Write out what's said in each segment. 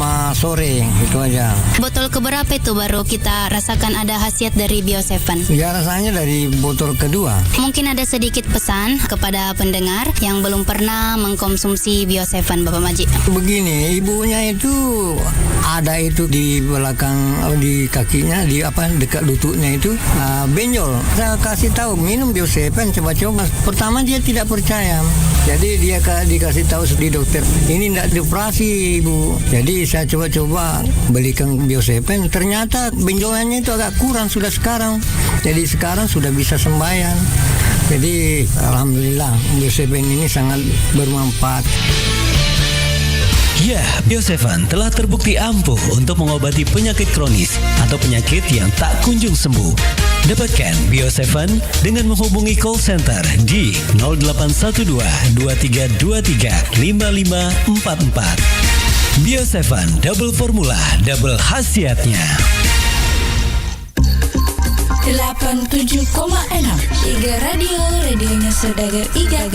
sama sore, itu aja. Botol keberapa itu baru kita rasakan ada khasiat dari Bio7? Ya rasanya dari botol kedua. Mungkin ada sedikit pesan kepada pendengar yang belum pernah mengkonsumsi Bio7, Bapak Maji. Begini, ibunya itu ada itu di belakang, di kakinya, di dekat lututnya itu benjol. Saya kasih tahu minum Bio7, coba-coba. Pertama dia tidak percaya, jadi dia dikasih tahu di dokter, ini tidak dioperasi ibu. Jadi saya coba-coba belikan Bio7, ternyata benjolannya itu agak kurang sudah sekarang. Jadi sekarang sudah bisa sembahyang. Jadi alhamdulillah Bio7 ini sangat bermanfaat. Ya, Bio7 telah terbukti ampuh untuk mengobati penyakit kronis atau penyakit yang tak kunjung sembuh. Dapatkan Bio7 dengan menghubungi call center di 0812 2323 5544. Bio7 double formula, double khasiatnya. 87,6 Iga Radio, radionya Saudagar Iga.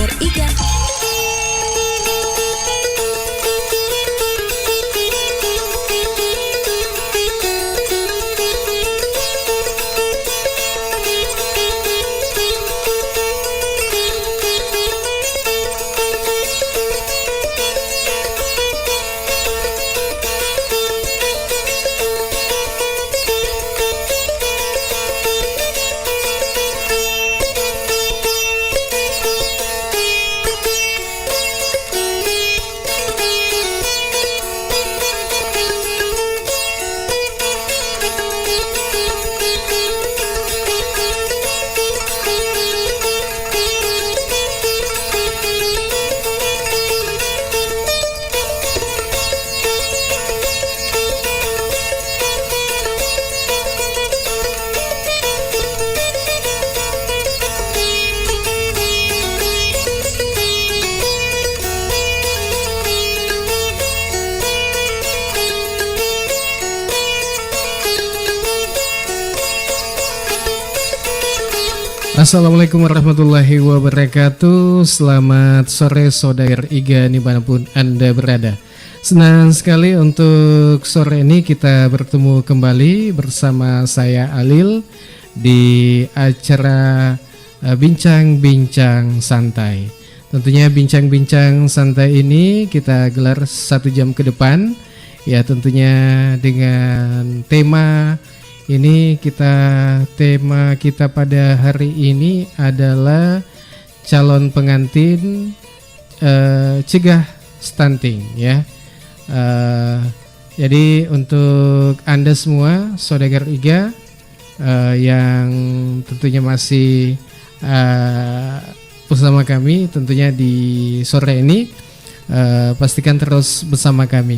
Assalamualaikum warahmatullahi wabarakatuh. Selamat sore Saudagar Iga dimanapun Anda berada. Senang sekali untuk sore ini kita bertemu kembali bersama saya Alil di acara Bincang-Bincang Santai. Tentunya Bincang-Bincang Santai ini kita gelar 1 jam ke depan. Ya tentunya dengan tema ini tema kita pada hari ini adalah calon pengantin cegah stunting ya. Jadi untuk Anda semua Saudagar Iga yang tentunya masih bersama kami tentunya di sore ini, pastikan terus bersama kami.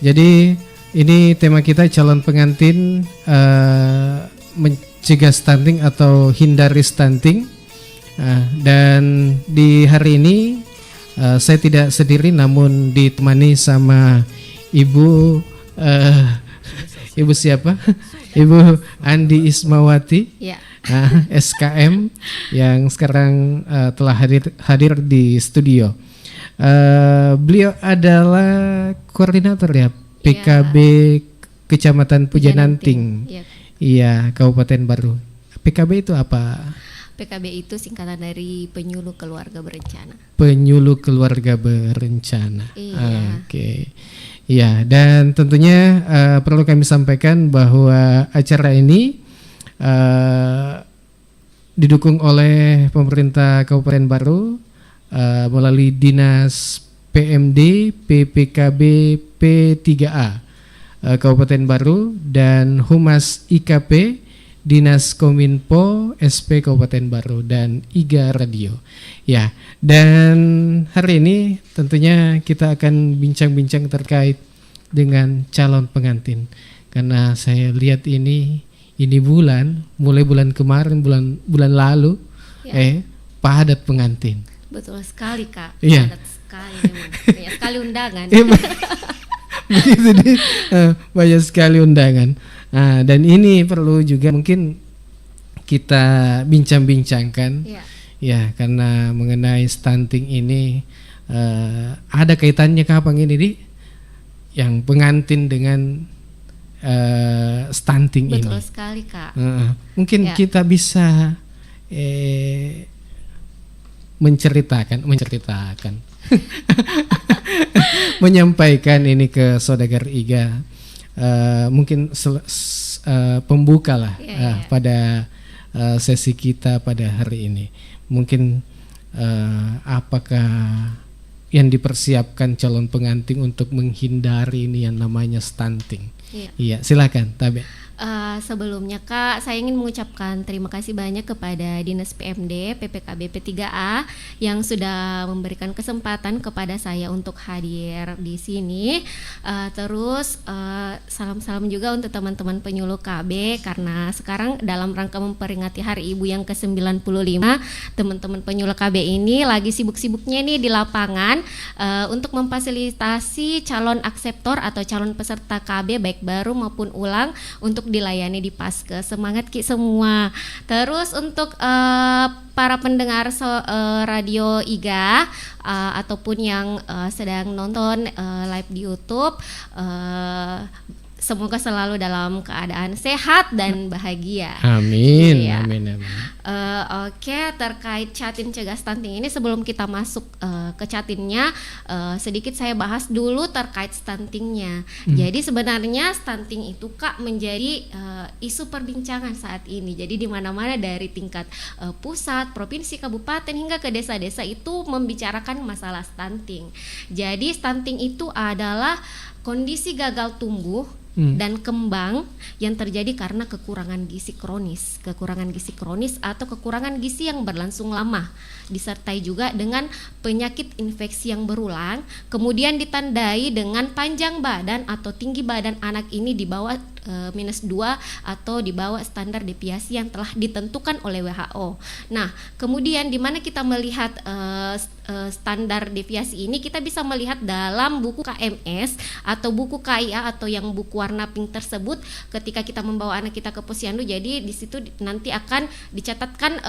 Jadi ini tema kita calon pengantin mencegah stunting atau hindari stunting. Dan di hari ini saya tidak sendiri namun ditemani sama Ibu siapa? Ibu Andi Ismawati ya. SKM yang sekarang telah hadir di studio. Beliau adalah koordinator ya PKB Kecamatan Pujananting. Iya, Kabupaten Baru. PKB itu apa? PKB itu singkatan dari Penyuluh Keluarga Berencana. Penyuluh Keluarga Berencana. Iya. Oke. Iya, dan tentunya perlu kami sampaikan bahwa acara ini didukung oleh pemerintah Kabupaten Baru melalui Dinas PMD PPKB P3A Kabupaten Baru dan Humas IKP Dinas Kominfo SP Kabupaten Baru dan Iga Radio. Ya, dan hari ini tentunya kita akan bincang-bincang terkait dengan calon pengantin. Karena saya lihat ini mulai bulan kemarin, bulan lalu ya. Padat pengantin. Betul sekali Kak. Iya. Padat sekali memang. Banyak sekali undangan. Begitu deh, banyak sekali undangan. Dan ini perlu juga mungkin kita bincang-bincangkan ya karena mengenai stunting ini ada kaitannya kapan ini di yang pengantin dengan stunting ini. Betul sekali, Kak. Mungkin Ya. kita bisa menceritakan menyampaikan ini ke Saudagar Iga, mungkin pembuka lah pada sesi kita pada hari ini. Mungkin apakah yang dipersiapkan calon pengantin untuk menghindari ini yang namanya stunting? Iya, silakan Tabe. Sebelumnya Kak, saya ingin mengucapkan terima kasih banyak kepada Dinas PMD PPKB P3A yang sudah memberikan kesempatan kepada saya untuk hadir di sini. Terus salam-salam juga untuk teman-teman penyuluh KB, karena sekarang dalam rangka memperingati Hari Ibu yang ke-95, teman-teman penyuluh KB ini lagi sibuk-sibuknya nih di lapangan untuk memfasilitasi calon akseptor atau calon peserta KB baik baru maupun ulang untuk dilayani di Paskes. Semangat Ki semua. Terus untuk para pendengar radio IGA ataupun yang sedang nonton live di YouTube, semoga selalu dalam keadaan sehat dan bahagia. Amin. Iya. Amin. Oke, terkait Catin Cegah Stunting ini, sebelum kita masuk ke Catinnya, sedikit saya bahas dulu terkait stuntingnya. Jadi sebenarnya stunting itu Kak menjadi isu perbincangan saat ini. Jadi di mana-mana dari tingkat pusat, provinsi, kabupaten hingga ke desa-desa itu membicarakan masalah stunting. Jadi stunting itu adalah kondisi gagal tumbuh dan kembang yang terjadi karena kekurangan gizi kronis atau kekurangan gizi yang berlangsung lama, disertai juga dengan penyakit infeksi yang berulang, kemudian ditandai dengan panjang badan atau tinggi badan anak ini di bawah -2 atau di bawah standar deviasi yang telah ditentukan oleh WHO. Nah, kemudian di mana kita melihat standar deviasi ini, kita bisa melihat dalam buku KMS atau buku KIA atau yang buku warna pink tersebut. Ketika kita membawa anak kita ke posyandu, jadi di situ nanti akan dicatatkan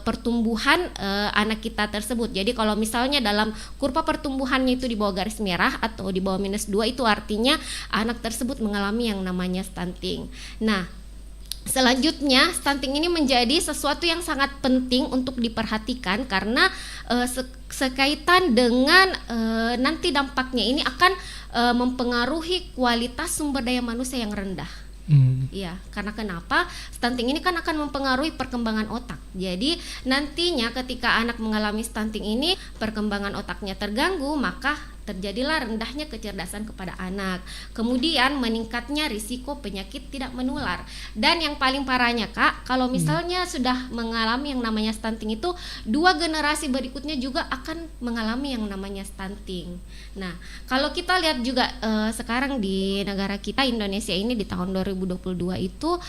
pertumbuhan anak kita tersebut. Jadi kalau misalnya dalam kurva pertumbuhannya itu di bawah garis merah atau di bawah -2, itu artinya anak tersebut mengalami yang namanya stunting. Nah, selanjutnya stunting ini menjadi sesuatu yang sangat penting untuk diperhatikan karena sekaitan dengan nanti dampaknya ini akan mempengaruhi kualitas sumber daya manusia yang rendah. Iya, karena kenapa? Stunting ini kan akan mempengaruhi perkembangan otak. Jadi nantinya ketika anak mengalami stunting ini, perkembangan otaknya terganggu, maka terjadilah rendahnya kecerdasan kepada anak. Kemudian meningkatnya risiko penyakit tidak menular. Dan yang paling parahnya Kak, kalau misalnya sudah mengalami yang namanya stunting itu, 2 generasi berikutnya juga akan mengalami yang namanya stunting. Nah, kalau kita lihat juga sekarang di negara kita Indonesia ini di tahun 2022 itu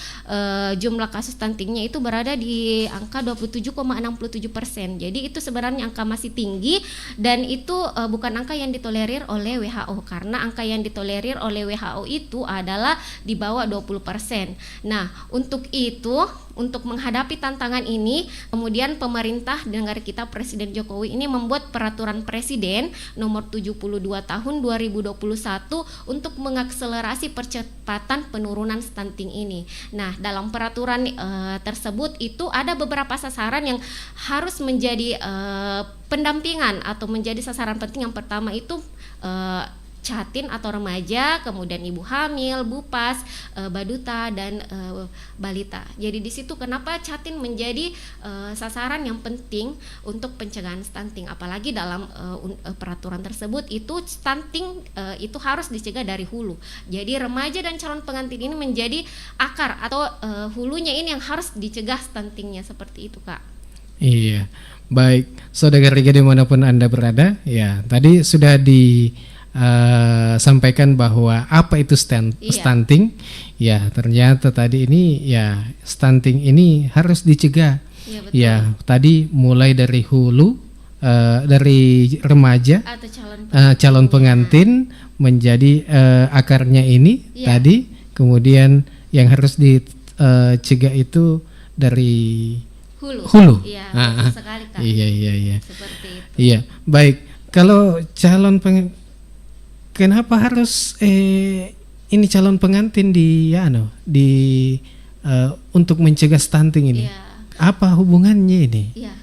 jumlah kasus stuntingnya itu berada di angka 27,67%. Jadi itu sebenarnya angka masih tinggi dan itu bukan angka yang ditolerir oleh WHO, karena angka yang ditolerir oleh WHO itu adalah di bawah 20%. Nah, untuk itu, untuk menghadapi tantangan ini, kemudian pemerintah negara kita, Presiden Jokowi ini membuat peraturan Presiden nomor 72 tahun 2021 untuk mengakselerasi percepatan penurunan stunting ini. Nah, dalam peraturan tersebut itu ada beberapa sasaran yang harus menjadi pendampingan atau menjadi sasaran penting. Yang pertama itu Catin atau remaja, kemudian ibu hamil, bupas, baduta dan balita. Jadi di situ kenapa Catin menjadi sasaran yang penting untuk pencegahan stunting, apalagi dalam peraturan tersebut itu stunting itu harus dicegah dari hulu. Jadi remaja dan calon pengantin ini menjadi akar atau hulunya ini yang harus dicegah stuntingnya, seperti itu Kak. Iya, baik Saudagar Iga dimanapun Anda berada, ya tadi sudah sampaikan bahwa apa itu stunting. Ya, ternyata tadi ini ya stunting ini harus dicegah. Iya, betul. Ya, tadi mulai dari hulu, dari remaja Atau calon pengantin menjadi akarnya ini tadi, kemudian yang harus dicegah itu dari hulu. Iya, betul sekali Kak. Iya. Seperti itu. Iya, baik. Kalau calon kenapa harus ini calon pengantin untuk mencegah stunting ini? Iya. Apa hubungannya ini? Iya.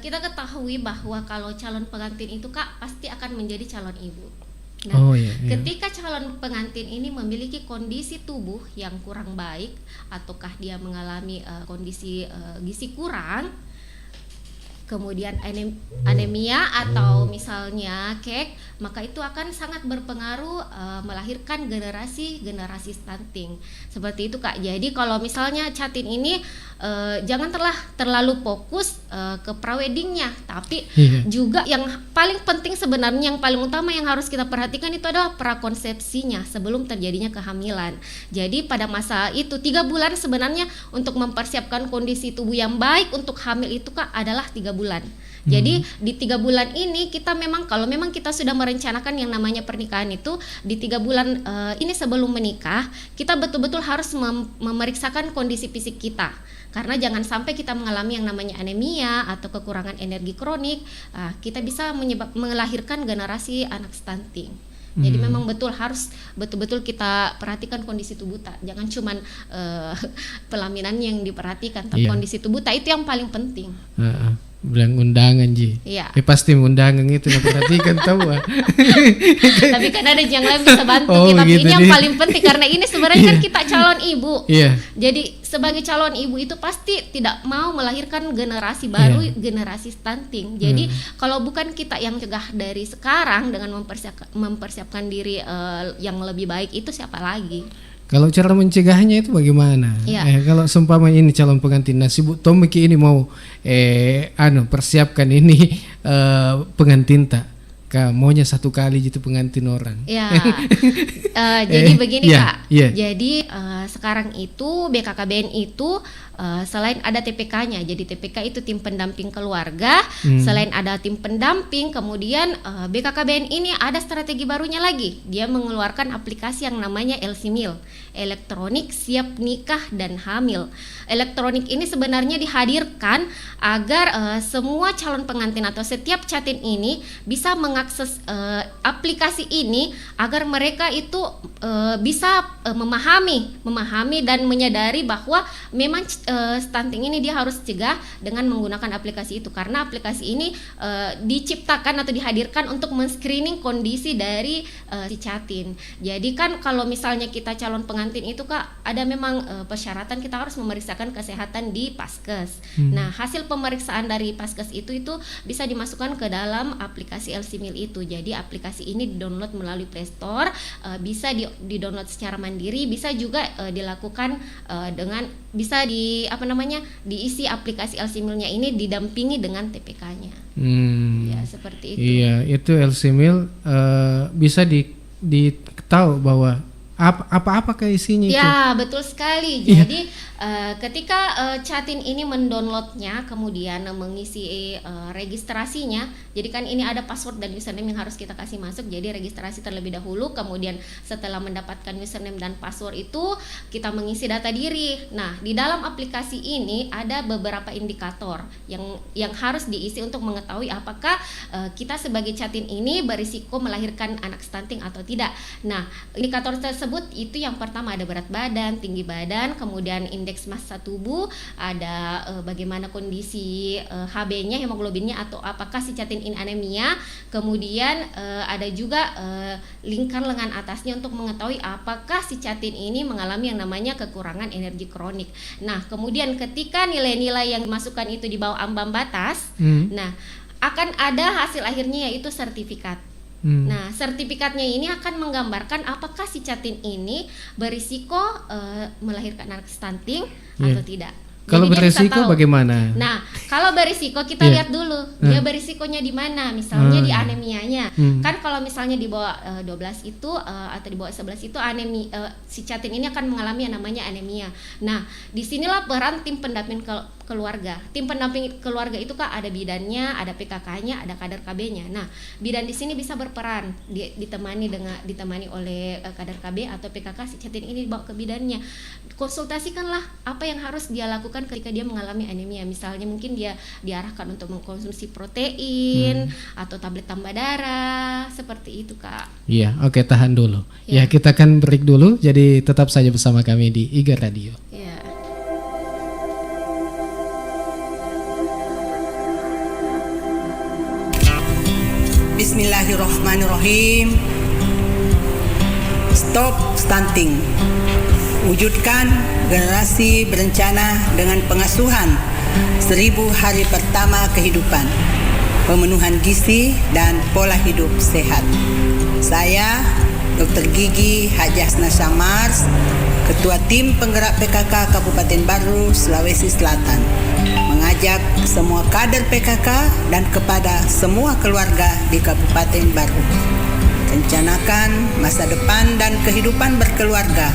Kita ketahui bahwa kalau calon pengantin itu Kak pasti akan menjadi calon ibu. Nah, Iya. ketika calon pengantin ini memiliki kondisi tubuh yang kurang baik ataukah dia mengalami kondisi gizi kurang, kemudian anemia atau misalnya kek, maka itu akan sangat berpengaruh melahirkan generasi stunting. Seperti itu Kak. Jadi kalau misalnya Catin ini jangan terlalu fokus ke praweddingnya, tapi juga yang paling penting sebenarnya, yang paling utama yang harus kita perhatikan itu adalah prakonsepsinya sebelum terjadinya kehamilan. Jadi pada masa itu 3 bulan sebenarnya untuk mempersiapkan kondisi tubuh yang baik untuk hamil itu Kak adalah 3 bulan. Jadi di 3 bulan ini kita kalau memang kita sudah merencanakan yang namanya pernikahan itu di 3 bulan ini sebelum menikah, kita betul-betul harus memeriksakan kondisi fisik kita. Karena jangan sampai kita mengalami yang namanya anemia atau kekurangan energi kronik, kita bisa melahirkan generasi anak stunting. Jadi memang harus betul-betul kita perhatikan kondisi tubuh jangan cuman pelaminan yang diperhatikan, tapi kondisi tubuh itu yang paling penting. Bilang undangan Ji. Iya. Pasti undangan itu perhatikan tahu. Tapi kan ada yang lain bisa bantu kita. Gitu ini yang paling penting karena ini sebenarnya kan kita calon ibu. Iya. Jadi sebagai calon ibu itu pasti tidak mau melahirkan generasi baru, generasi stunting. Jadi kalau bukan kita yang cegah dari sekarang dengan mempersiapkan diri yang lebih baik, itu siapa lagi? Kalau cara mencegahnya itu bagaimana? Kalau seumpama ini calon pengantin, si Bu Tomiki ini mau persiapkan ini pengantin maunya 1 kali gitu pengantin orang. Ya, jadi begini Kak. Jadi sekarang itu BKKBN itu selain ada TPK-nya, jadi TPK itu tim pendamping keluarga. Selain ada tim pendamping, kemudian BKKBN ini ada strategi barunya lagi. Dia mengeluarkan aplikasi yang namanya LCMIL, elektronik siap nikah dan hamil. Elektronik ini sebenarnya dihadirkan agar semua calon pengantin atau setiap Catin ini bisa mengakses aplikasi ini agar mereka itu bisa memahami dan menyadari bahwa memang stunting ini dia harus cegah dengan menggunakan aplikasi itu, karena aplikasi ini diciptakan atau dihadirkan untuk men-screening kondisi dari si Catin. Jadi kan kalau misalnya kita calon pengantin itu Kak ada memang persyaratan kita harus memeriksakan kesehatan di Paskes. Nah, hasil pemeriksaan dari Paskes itu bisa dimasukkan ke dalam aplikasi LCMIL itu. Jadi aplikasi ini di-download melalui Play Store, bisa di-download secara mandiri, bisa juga dilakukan bisa diisi aplikasi LCMIL-nya ini didampingi dengan TPK-nya. Ya, seperti itu. Iya, itu LCMIL bisa ditahu bahwa apa isinya itu. Ya, betul sekali. Jadi ketika Catin ini mendownloadnya, kemudian mengisi registrasinya, jadi kan ini ada password dan username yang harus kita kasih masuk. Jadi registrasi terlebih dahulu, kemudian setelah mendapatkan username dan password itu kita mengisi data diri. Nah, di dalam aplikasi ini ada beberapa indikator yang harus diisi untuk mengetahui apakah kita sebagai Catin ini berisiko melahirkan anak stunting atau tidak. Nah, indikator tersebut itu yang pertama ada berat badan, tinggi badan, kemudian indeks massa tubuh, ada bagaimana kondisi HB-nya, hemoglobinnya, atau apakah si Catin ini anemia, kemudian ada juga lingkar lengan atasnya untuk mengetahui apakah si Catin ini mengalami yang namanya kekurangan energi kronik. Nah, kemudian ketika nilai-nilai yang dimasukkan itu di bawah ambang batas, nah akan ada hasil akhirnya yaitu sertifikat. Nah, sertifikatnya ini akan menggambarkan apakah si Catin ini berisiko melahirkan anak stunting atau tidak. Kalau Jadi berisiko bagaimana? Nah, kalau berisiko kita lihat dulu dia berisikonya di mana. Misalnya di anemianya. Kan kalau misalnya di bawah 12 itu atau di bawah 11 itu anemia, si Catin ini akan mengalami yang namanya anemia. Nah, disinilah peran tim pendamping keluarga. Tim pendamping keluarga itu Kak ada bidannya, ada PKK-nya, ada kader KB-nya. Nah, bidan di sini bisa berperan, ditemani oleh kader KB atau PKK, si Catin ini dibawa ke bidannya. Konsultasikanlah apa yang harus dia lakukan ketika dia mengalami anemia. Misalnya mungkin dia diarahkan untuk mengkonsumsi protein atau tablet tambah darah, seperti itu Kak. Iya, oke, tahan dulu. Ya, kita akan break dulu. Jadi tetap saja bersama kami di IGA Radio. Ya. Bismillahirrahmanirrahim. Stop stunting. Wujudkan generasi berencana dengan pengasuhan 1000 hari pertama kehidupan, pemenuhan gizi dan pola hidup sehat. Saya Dr. Gigi Hajah Hasnasha Mars, Ketua Tim Penggerak PKK Kabupaten Baru, Sulawesi Selatan, mengajak semua kader PKK dan kepada semua keluarga di Kabupaten Baru. Rencanakan masa depan dan kehidupan berkeluarga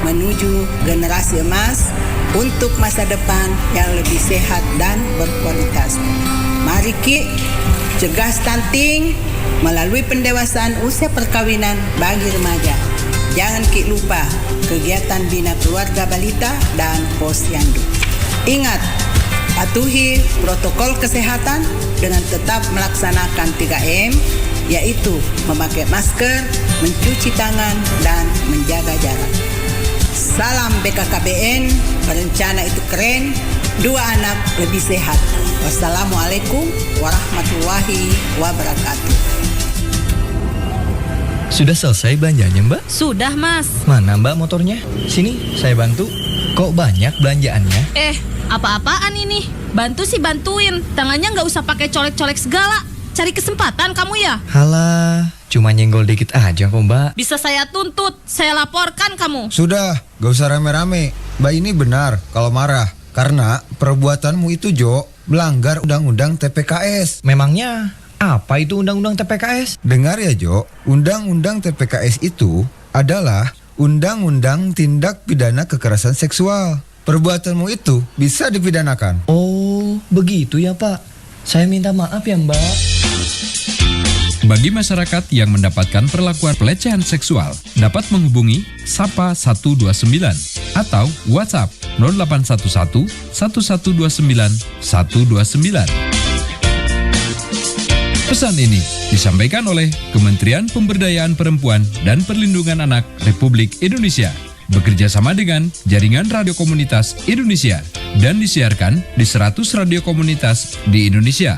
menuju generasi emas untuk masa depan yang lebih sehat dan berkualitas. Mari Ki, cegah stunting melalui pendewasaan usia perkawinan bagi remaja. Jangan Ki lupa kegiatan bina keluarga balita dan posyandu. Ingat, patuhi protokol kesehatan dengan tetap melaksanakan 3M, yaitu memakai masker, mencuci tangan, dan menjaga jarak. Salam BKKBN, berencana itu keren, 2 anak lebih sehat. Wassalamualaikum warahmatullahi wabarakatuh. Sudah selesai belanjanya Mbak? Sudah Mas. Mana Mbak motornya? Sini, saya bantu. Kok banyak belanjaannya? Apa-apaan ini? Bantu sih bantuin, tangannya nggak usah pakai colek-colek segala. Cari kesempatan kamu ya? Halah, cuma nyenggol dikit aja kok Mbak. Bisa saya tuntut, saya laporkan kamu. Sudah, gak usah rame-rame. Mbak ini benar kalau marah, karena perbuatanmu itu Jo, melanggar Undang-Undang TPKS. Memangnya apa itu Undang-Undang TPKS? Dengar ya Jo, Undang-Undang TPKS itu adalah Undang-Undang Tindak Pidana Kekerasan Seksual. Perbuatanmu itu bisa dipidanakan. Oh, begitu ya Pak. Saya minta maaf ya Mbak. Bagi masyarakat yang mendapatkan perlakuan pelecehan seksual, dapat menghubungi Sapa 129 atau WhatsApp 0811 1129 129. Pesan ini disampaikan oleh Kementerian Pemberdayaan Perempuan dan Perlindungan Anak Republik Indonesia, bekerja sama dengan Jaringan Radio Komunitas Indonesia, dan disiarkan di 100 radio komunitas di Indonesia.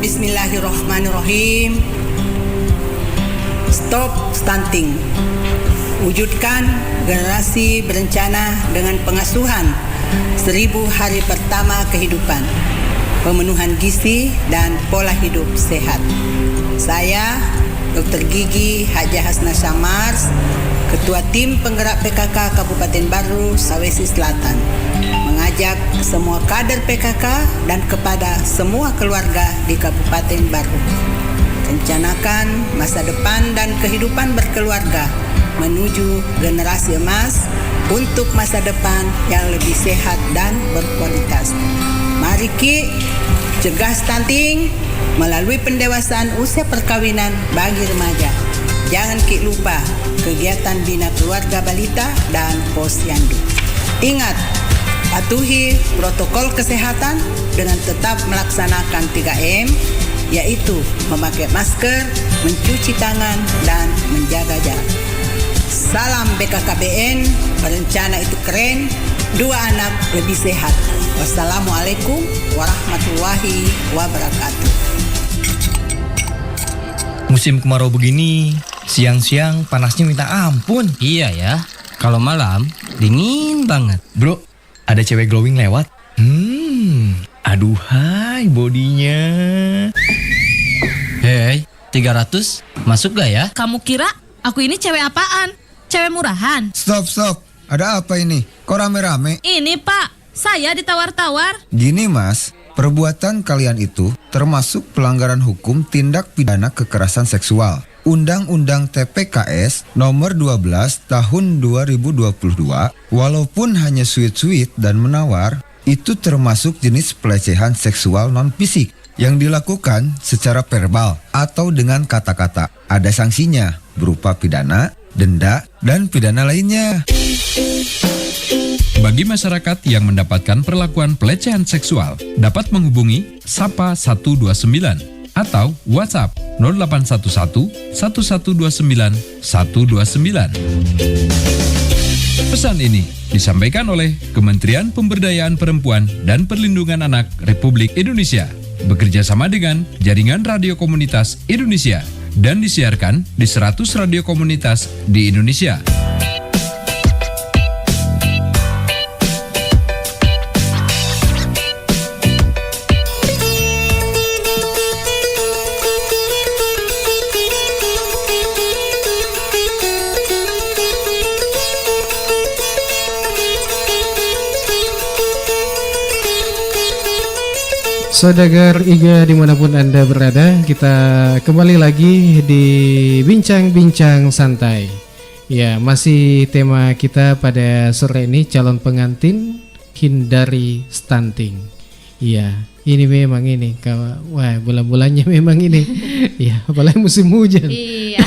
Bismillahirrahmanirrahim. Stop stunting. Wujudkan generasi berencana dengan pengasuhan 1000 hari pertama kehidupan, pemenuhan gizi dan pola hidup sehat. Saya Dr. Gigi Hajah Hasnasha Mars, Ketua Tim Penggerak PKK Kabupaten Baru, Sulawesi Selatan, mengajak semua kader PKK dan kepada semua keluarga di Kabupaten Baru. Rencanakan masa depan dan kehidupan berkeluarga menuju generasi emas untuk masa depan yang lebih sehat dan berkualitas. Mari Ki, cegah stunting melalui pendewasaan usia perkawinan bagi remaja. Jangan Ki lupa kegiatan bina keluarga balita dan posyandu. Ingat, patuhi protokol kesehatan dengan tetap melaksanakan 3M, yaitu memakai masker, mencuci tangan, dan menjaga jarak. Salam BKKBN, berencana itu keren, 2 anak lebih sehat. Wassalamualaikum warahmatullahi wabarakatuh. Musim kemarau begini, siang-siang panasnya minta ampun. Iya ya, kalau malam dingin banget. Bro, ada cewek glowing lewat. Aduhai bodinya. Hei, 300 masuk gak ya? Kamu kira aku ini cewek apaan? Cewek murahan? Stop. Ada apa ini? Kok rame-rame? Ini Pak, saya ditawar-tawar. Gini Mas, Perbuatan kalian itu termasuk pelanggaran hukum tindak pidana kekerasan seksual. Undang-Undang TPKS nomor 12 tahun 2022, walaupun hanya sweet-sweet dan menawar, itu termasuk jenis pelecehan seksual non-fisik yang dilakukan secara verbal atau dengan kata-kata. Ada sanksinya berupa pidana, denda, dan pidana lainnya. Bagi masyarakat yang mendapatkan perlakuan pelecehan seksual, dapat menghubungi Sapa 129 atau WhatsApp 0811 1129 129. Pesan ini disampaikan oleh Kementerian Pemberdayaan Perempuan dan Perlindungan Anak Republik Indonesia bekerja sama dengan Jaringan Radio Komunitas Indonesia dan disiarkan di 100 radio komunitas di Indonesia. Saudagar IGA dimanapun Anda berada, kita kembali lagi di Bincang-Bincang Santai. Ya, masih tema kita pada sore ini calon pengantin hindari stunting. Iya, ini memang ini, wah bulan-bulannya memang ini. Ya, apalagi musim hujan. Iya.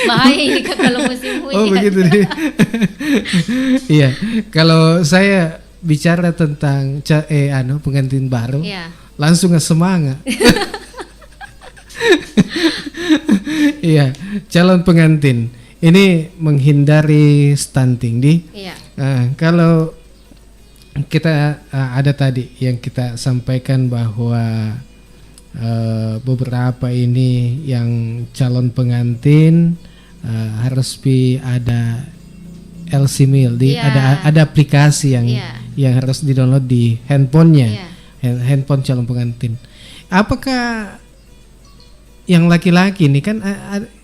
Bahaya ini kalau musim hujan. Oh begitu deh. Iya, kalau saya bicara tentang pengantin baru, langsung semangat. Iya, calon pengantin ini menghindari stunting kalau kita ada tadi yang kita sampaikan bahwa beberapa ini yang calon pengantin harus ada LC-Mail, ada aplikasi yang harus di-download di handphonenya, handphone calon pengantin. Apakah yang laki-laki ini kan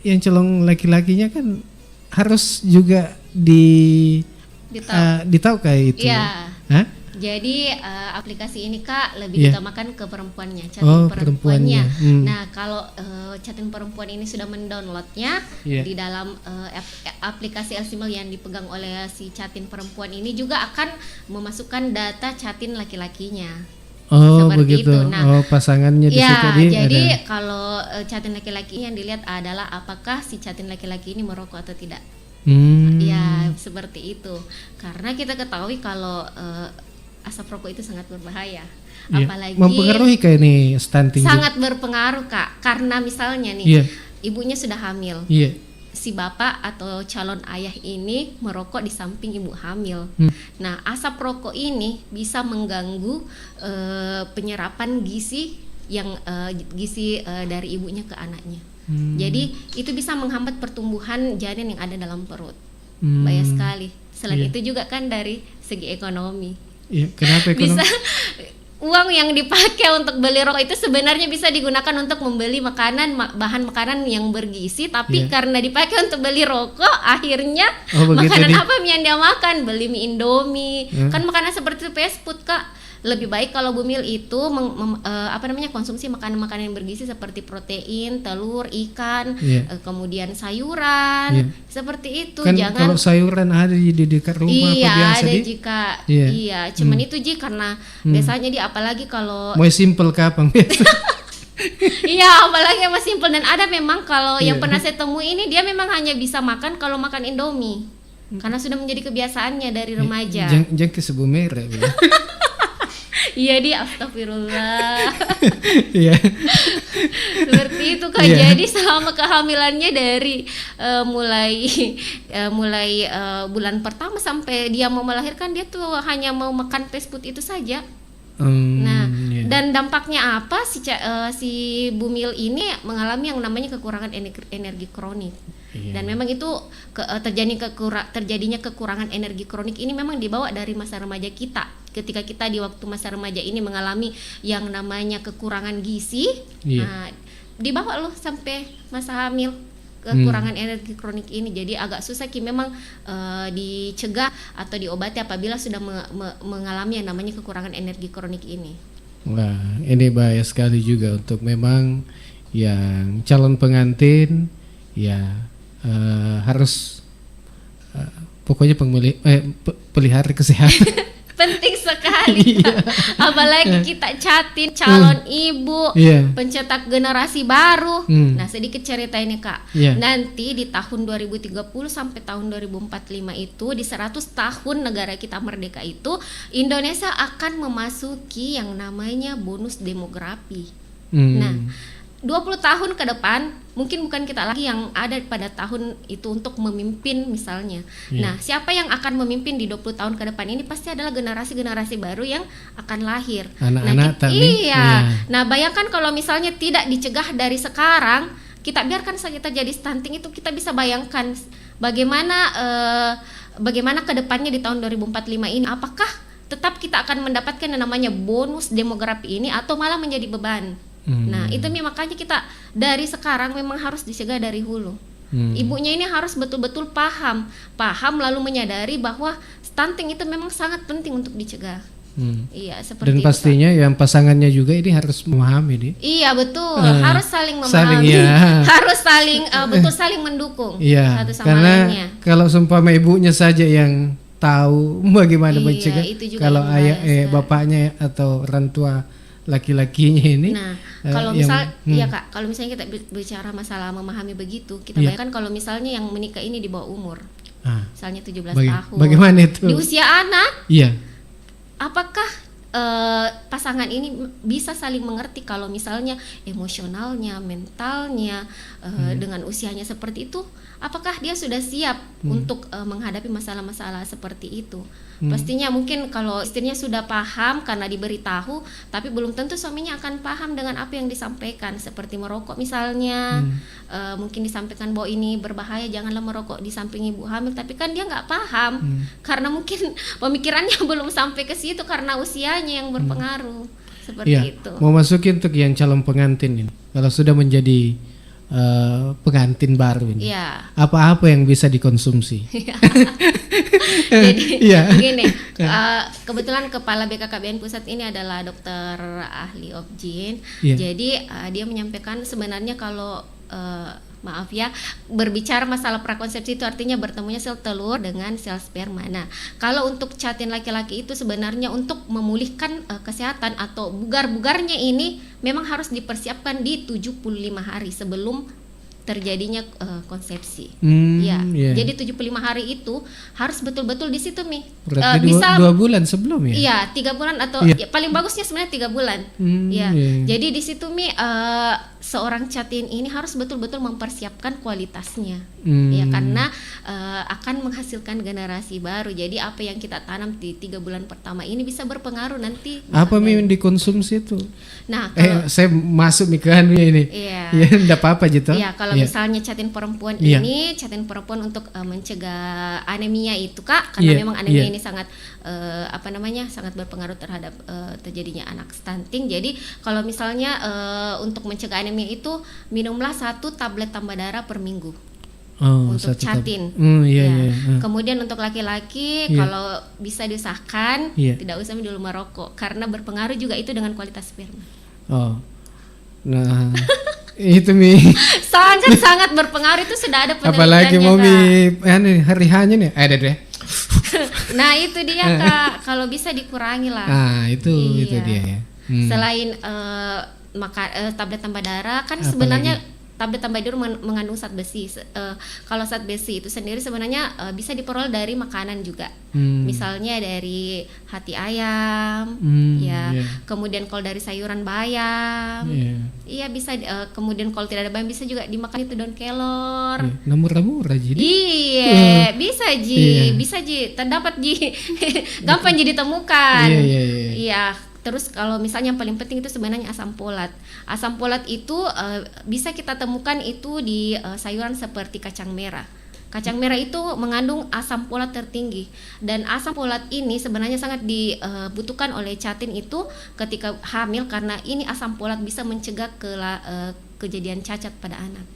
yang calon laki-lakinya kan harus juga ditahu kayak itu? Hah? Jadi aplikasi ini Kak lebih diutamakan ke perempuannya, chatting perempuannya. Nah kalau chatting perempuan ini sudah mendownloadnya di dalam aplikasi LC-Mail yang dipegang oleh si chatting perempuan ini juga akan memasukkan data chatting laki-lakinya. Oh seperti begitu. Itu. Nah, Pasangannya di situ jadi kalau chatting laki-laki yang dilihat adalah apakah si chatting laki-laki ini merokok atau tidak. Ya seperti itu. Karena kita ketahui kalau asap rokok itu sangat berbahaya, apalagi mempengaruhi kayak nih stunting. Sangat berpengaruh Kak, karena misalnya nih ibunya sudah hamil, si bapak atau calon ayah ini merokok di samping ibu hamil. Nah asap rokok ini bisa mengganggu penyerapan gizi yang dari ibunya ke anaknya. Jadi itu bisa menghambat pertumbuhan janin yang ada dalam perut. Bahaya sekali. Selain itu juga kan dari segi ekonomi. Kenapa ekonomi? Bisa uang yang dipakai untuk beli rokok itu sebenarnya bisa digunakan untuk membeli bahan makanan yang bergizi, tapi karena dipakai untuk beli rokok, akhirnya makanan apa yang dia makan? Beli mie Indomie. Kan makanan seperti itu fast food Kak. Lebih baik kalau Bumil itu konsumsi makanan-makanan yang bergizi seperti protein, telur, ikan, kemudian sayuran, seperti itu. Kan jangan kalau sayuran ada di dekat rumah ada jika cuman itu karena biasanya apalagi kalau mau simple kapan biasa. Iya, apalagi yang masih simple dan ada memang kalau yang pernah saya temui ini dia memang hanya bisa makan kalau makan Indomie. Karena sudah menjadi kebiasaannya dari remaja. Jangan kesebut merek. Iya astagfirullah. Iya. Seperti itu Kak. Jadi selama kehamilannya dari mulai bulan pertama sampai dia mau melahirkan, dia tuh hanya mau makan fast food itu saja. Dan dampaknya apa? Si Bumil ini mengalami yang namanya kekurangan energi kronik. Dan memang itu terjadinya kekurangan energi kronik ini memang dibawa dari masa remaja kita. Ketika kita di waktu masa remaja ini mengalami yang namanya kekurangan gizi, dibawa loh sampai masa hamil kekurangan energi kronik ini. Jadi agak susah memang dicegah atau diobati apabila sudah mengalami yang namanya kekurangan energi kronik ini. Wah, ini bahaya sekali juga untuk memang yang calon pengantin ya harus pokoknya pelihara kesehatan. Penting sekali Kak. Apalagi kita catin calon ibu, pencetak generasi baru. Nah, sedikit cerita ini Kak. Nanti di tahun 2030 sampai tahun 2045 itu di 100 tahun negara kita merdeka itu, Indonesia akan memasuki yang namanya bonus demografi. Nah, 20 tahun ke depan mungkin bukan kita lagi yang ada pada tahun itu untuk memimpin misalnya. Nah, siapa yang akan memimpin di 20 tahun ke depan ini pasti adalah generasi-generasi baru yang akan lahir. Anak-anak Nah, bayangkan kalau misalnya tidak dicegah dari sekarang, kita biarkan saja kita jadi stunting, itu kita bisa bayangkan bagaimana ke depannya di tahun 2045 ini. Apakah tetap kita akan mendapatkan yang namanya bonus demografi ini atau malah menjadi beban? Nah, itu makanya kita dari sekarang memang harus dicegah dari hulu. Ibunya ini harus betul-betul paham lalu menyadari bahwa stunting itu memang sangat penting untuk dicegah. Iya, seperti dan itu, pastinya Pak. Yang pasangannya juga ini harus memahami nih. Iya, betul. Harus saling memahami. Harus saling saling mendukung satu sama lainnya. Kalau seumpama ibunya saja yang tahu bagaimana mencegah, kalau ayah bapaknya atau orang tua laki-lakinya ini. Nah, kalau Kak, kalau misalnya kita bicara masalah memahami begitu, kita bayangkan kalau misalnya yang menikah ini di bawah umur, misalnya 17 tahun. Bagaimana itu? Di usia anak. Iya. Apakah pasangan ini bisa saling mengerti kalau misalnya emosionalnya, mentalnya dengan usianya seperti itu, apakah dia sudah siap untuk menghadapi masalah-masalah seperti itu? Pastinya mungkin kalau istrinya sudah paham karena diberitahu, tapi belum tentu suaminya akan paham dengan apa yang disampaikan, seperti merokok misalnya. Mungkin disampaikan bahwa ini berbahaya, janganlah merokok di samping ibu hamil, tapi kan dia nggak paham karena mungkin pemikirannya belum sampai ke situ karena usianya yang berpengaruh. Seperti itu. Mau masukin untuk yang calon pengantin ini, kalau sudah menjadi pengantin baru ini, apa-apa yang bisa dikonsumsi. Jadi begini, kebetulan kepala BKKBN Pusat ini adalah dokter ahli obgyn. Jadi dia menyampaikan sebenarnya kalau berbicara masalah prakonsepsi itu artinya bertemunya sel telur dengan sel sperma. Nah, kalau untuk catin laki-laki itu sebenarnya untuk memulihkan kesehatan atau bugar-bugarnya ini memang harus dipersiapkan di 75 hari sebelum terjadinya konsepsi. Jadi 75 hari itu harus betul-betul di situ Berarti bisa 2 bulan sebelum ya? Iya, 3 bulan atau paling bagusnya sebenarnya 3 bulan. Jadi di situ seorang catin ini harus betul-betul mempersiapkan kualitasnya. Karena akan menghasilkan generasi baru. Jadi apa yang kita tanam di 3 bulan pertama ini bisa berpengaruh nanti. Apa yang dikonsumsi itu? Nah, kalau saya masuk ke ini. Enggak apa-apa gitu. Kalau misalnya catin perempuan ini, catin perempuan untuk mencegah anemia itu Kak, karena memang anemia ini sangat sangat berpengaruh terhadap terjadinya anak stunting. Jadi kalau misalnya untuk mencegah anemia itu minumlah 1 tablet tambah darah per minggu. Untuk catin. Kemudian untuk laki-laki kalau bisa diusahakan tidak usah dulu merokok karena berpengaruh juga itu dengan kualitas sperma. Nah, itu sangat berpengaruh, itu sudah ada penelitiannya. Apalagi mau hari hanya nih ada deh. Nah, itu dia Kak, kalau bisa dikurangi lah. Itu dia ya. Selain tablet tambah darah kan sebenarnya tablet tambah darah mengandung zat besi. Kalau zat besi itu sendiri sebenarnya bisa diperoleh dari makanan juga. Misalnya dari hati ayam, kemudian kalau dari sayuran bayam. Bisa kemudian kalau tidak ada bayam bisa juga dimakan itu daun kelor. Murah-murah jadi. Bisa Ji, terdapat Ji. Gampang Ji ditemukan. Terus kalau misalnya yang paling penting itu sebenarnya asam folat. Asam folat itu bisa kita temukan itu di sayuran seperti kacang merah. Kacang merah itu mengandung asam folat tertinggi, dan asam folat ini sebenarnya sangat dibutuhkan oleh catin itu ketika hamil karena ini asam folat bisa mencegah kejadian cacat pada anak.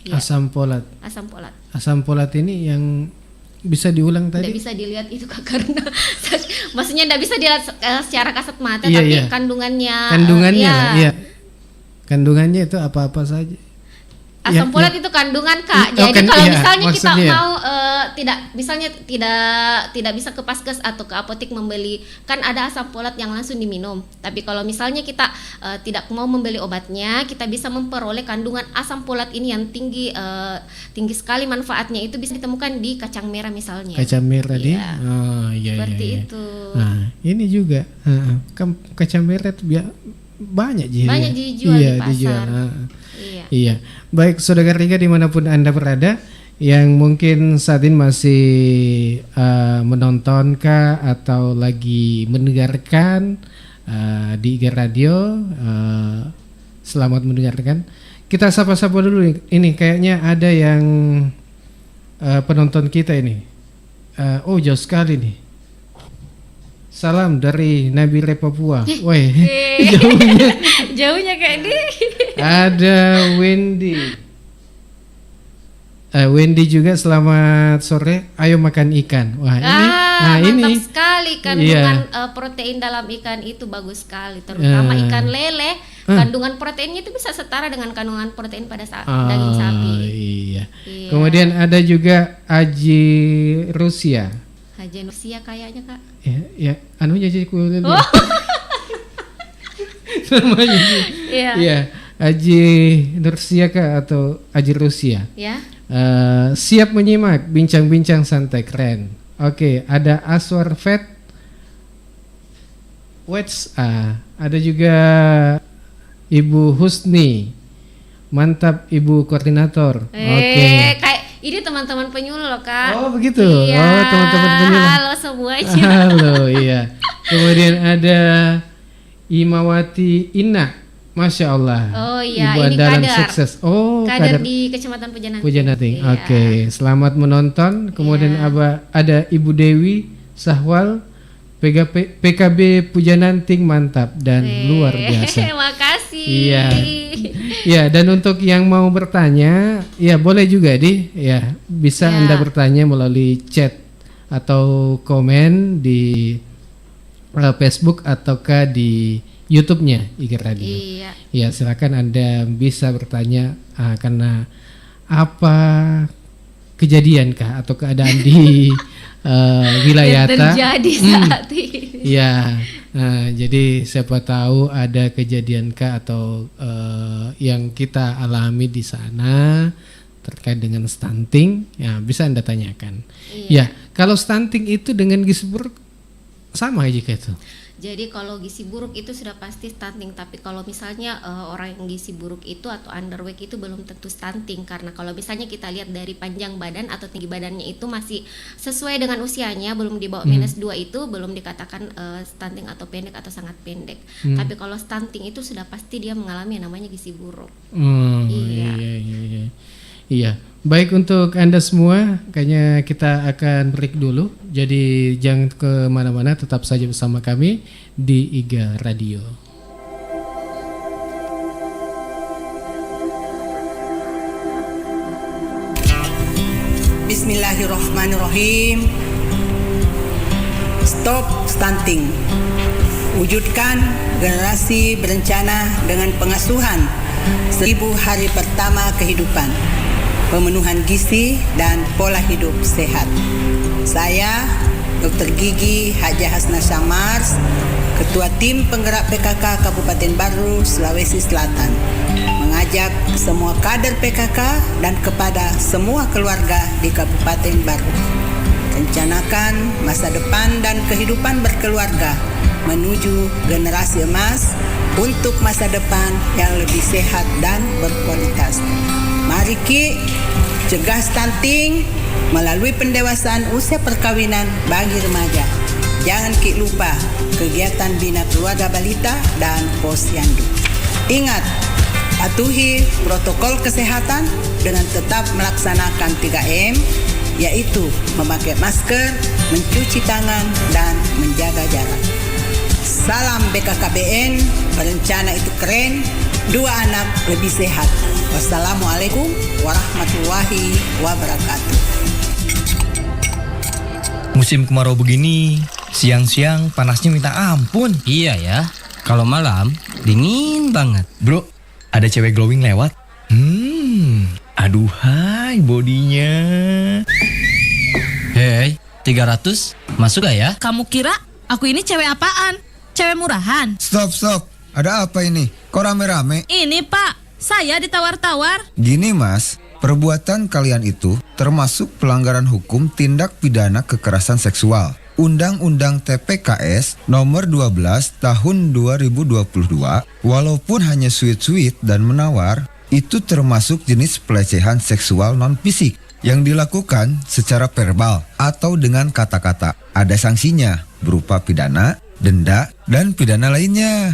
Asam folat. Asam folat. Asam folat ini yang bisa diulang tadi? Tidak bisa dilihat itu Kak, karena maksudnya tidak bisa dilihat secara kasat mata, Iya, tapi iya. kandungannya Lah, iya. Kandungannya itu apa-apa saja. asam folat itu kandungan Kak. Oh, Jadi kalau iya, misalnya kita maksudnya. mau tidak bisa ke Paskes atau ke apotek membeli, kan ada asam folat yang langsung diminum. Tapi kalau misalnya kita tidak mau membeli obatnya, kita bisa memperoleh kandungan asam folat ini yang tinggi sekali manfaatnya, itu bisa ditemukan di kacang merah misalnya. Kacang merah Iya. Oh iya. Seperti iya. itu. Nah, ini juga kacang merah itu banyak Banyak dijual di pasar. dijual. Iya. Iya. Baik, saudara Riga dimanapun Anda berada, yang mungkin saat ini masih menontonkah atau lagi mendengarkan di IG Radio, selamat mendengarkan. Kita sapa-sapa dulu nih. Ini kayaknya ada yang penonton kita ini. Oh, jauh sekali nih. Salam dari Nabire Papua. Woi, Jauhnya kayak di. Ada Wendy. Wendy juga selamat sore. Ayo makan ikan. Wah, ini Mantap ini sekali kandungan protein dalam ikan itu bagus sekali, terutama ikan lele. Kandungan proteinnya itu bisa setara dengan kandungan protein pada daging sapi. Iya. Kemudian ada juga Aji Rusia. Haji Rusia kayaknya Kak. Ya, anunya jadi kulit. Oh. Namanya. Iya. Iya, Aji Nursia Kak atau Aji Rusia. Ya. Siap menyimak bincang-bincang santai keren. Oke, ada Aswar Vet. Ada juga Ibu Husni. Mantap Ibu Koordinator. Oke. Kayak ini teman-teman penyuluh loh Kak. Oh begitu. Iya. Oh teman-teman penyuluh. Halo semuanya. Halo, iya. Kemudian ada Imawati Ina. Masya Allah. Oh iya, Ibu ini andalan kader. sukses. Oh, kader di Kecamatan Pujananting. Pujananting. Iya. Oke, selamat menonton. Kemudian ada Ibu Dewi Sahwal, PKB Pujananting mantap dan luar biasa. Makasih. Iya. Ya, dan untuk yang mau bertanya, ya boleh juga ya bisa Anda bertanya melalui chat atau komen di Facebook ataukah di YouTube-nya IG Radio. Iya. Ya, silakan Anda bisa bertanya karena apa kejadiankah atau keadaan di wilayah yang terjadi saat ini. Ya, jadi siapa tahu ada kejadiankah atau yang kita alami di sana terkait dengan stunting, ya bisa Anda tanyakan. Iya. Ya, kalau stunting itu dengan gizi buruk sama aja kayak itu. Jadi kalau gizi buruk itu sudah pasti stunting, tapi kalau misalnya orang yang gizi buruk itu atau underweight itu belum tentu stunting, karena kalau misalnya kita lihat dari panjang badan atau tinggi badannya itu masih sesuai dengan usianya, belum di bawah -2 itu belum dikatakan stunting atau pendek atau sangat pendek. Tapi kalau stunting itu sudah pasti dia mengalami yang namanya gizi buruk. Iya. Baik, untuk Anda semua, kayaknya kita akan break dulu. Jadi jangan kemana-mana, tetap saja bersama kami di IGA Radio. Bismillahirrahmanirrahim. Stop stunting. Wujudkan generasi berencana dengan pengasuhan 1000 hari pertama kehidupan, pemenuhan gizi dan pola hidup sehat. Saya Dr. Gigi Hajah Hasna Syamars, Ketua Tim Penggerak PKK Kabupaten Baru, Sulawesi Selatan, mengajak semua kader PKK dan kepada semua keluarga di Kabupaten Baru, rencanakan masa depan dan kehidupan berkeluarga menuju generasi emas untuk masa depan yang lebih sehat dan berkualitas. Mari Ki, cegah stunting melalui pendewasaan usia perkawinan bagi remaja. Jangan Ki lupa kegiatan bina keluarga balita dan posyandu. Ingat, patuhi protokol kesehatan dengan tetap melaksanakan 3M, yaitu memakai masker, mencuci tangan, dan menjaga jarak. Salam BKKBN, berencana itu keren, 2 anak lebih sehat. Wassalamualaikum warahmatullahi wabarakatuh. Musim kemarau begini, siang-siang panasnya minta ampun. Iya ya, kalau malam dingin banget. Bro, ada cewek glowing lewat. Aduhai bodinya. Hei, 300 masuk gak ya? Kamu kira aku ini cewek apaan? Cewek murahan? Stop. Ada apa ini? Kok rame-rame? Ini Pak, saya ditawar-tawar. Gini mas, perbuatan kalian itu termasuk pelanggaran hukum tindak pidana kekerasan seksual. Undang-Undang TPKS nomor 12 tahun 2022, walaupun hanya sweet-sweet dan menawar, itu termasuk jenis pelecehan seksual non-fisik yang dilakukan secara verbal atau dengan kata-kata. Ada sanksinya berupa pidana, denda, dan pidana lainnya.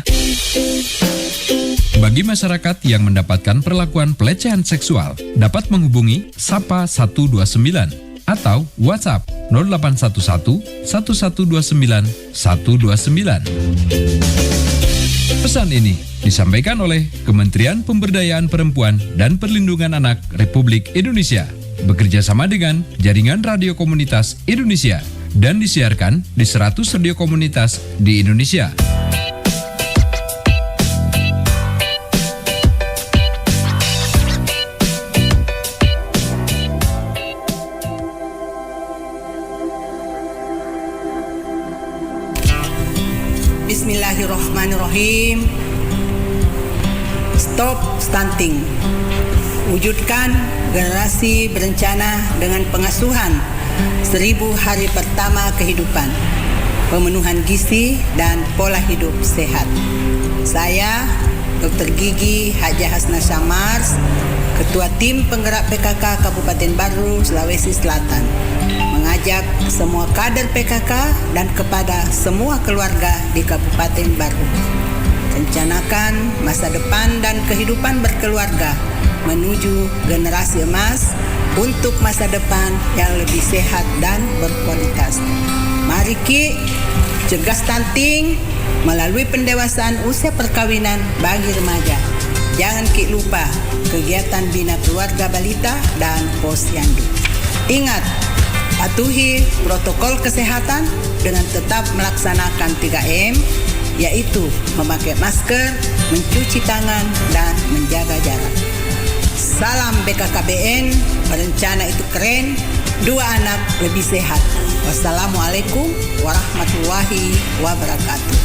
Bagi masyarakat yang mendapatkan perlakuan pelecehan seksual, dapat menghubungi Sapa 129 atau WhatsApp 0811 1129 129. Pesan ini disampaikan oleh Kementerian Pemberdayaan Perempuan dan Perlindungan Anak Republik Indonesia, bekerja sama dengan Jaringan Radio Komunitas Indonesia, dan disiarkan di 100 radio komunitas di Indonesia. Bismillahirrahmanirrahim. Stop stunting. Wujudkan generasi berencana dengan pengasuhan 1000 hari pertama kehidupan, pemenuhan gizi dan pola hidup sehat. Saya Dr. Gigi Haja Hasna Syamars, Ketua Tim Penggerak PKK Kabupaten Baru, Sulawesi Selatan, mengajak semua kader PKK dan kepada semua keluarga di Kabupaten Baru, rencanakan masa depan dan kehidupan berkeluarga menuju generasi emas untuk masa depan yang lebih sehat dan berkualitas. Mari Ki, cegah stunting melalui pendewasaan usia perkawinan bagi remaja. Jangan Ki lupa kegiatan bina keluarga balita dan posyandu. Ingat, patuhi protokol kesehatan dengan tetap melaksanakan 3M, yaitu memakai masker, mencuci tangan, dan menjaga jarak. Salam BKKBN, berencana itu keren, 2 anak lebih sehat. Wassalamualaikum warahmatullahi wabarakatuh.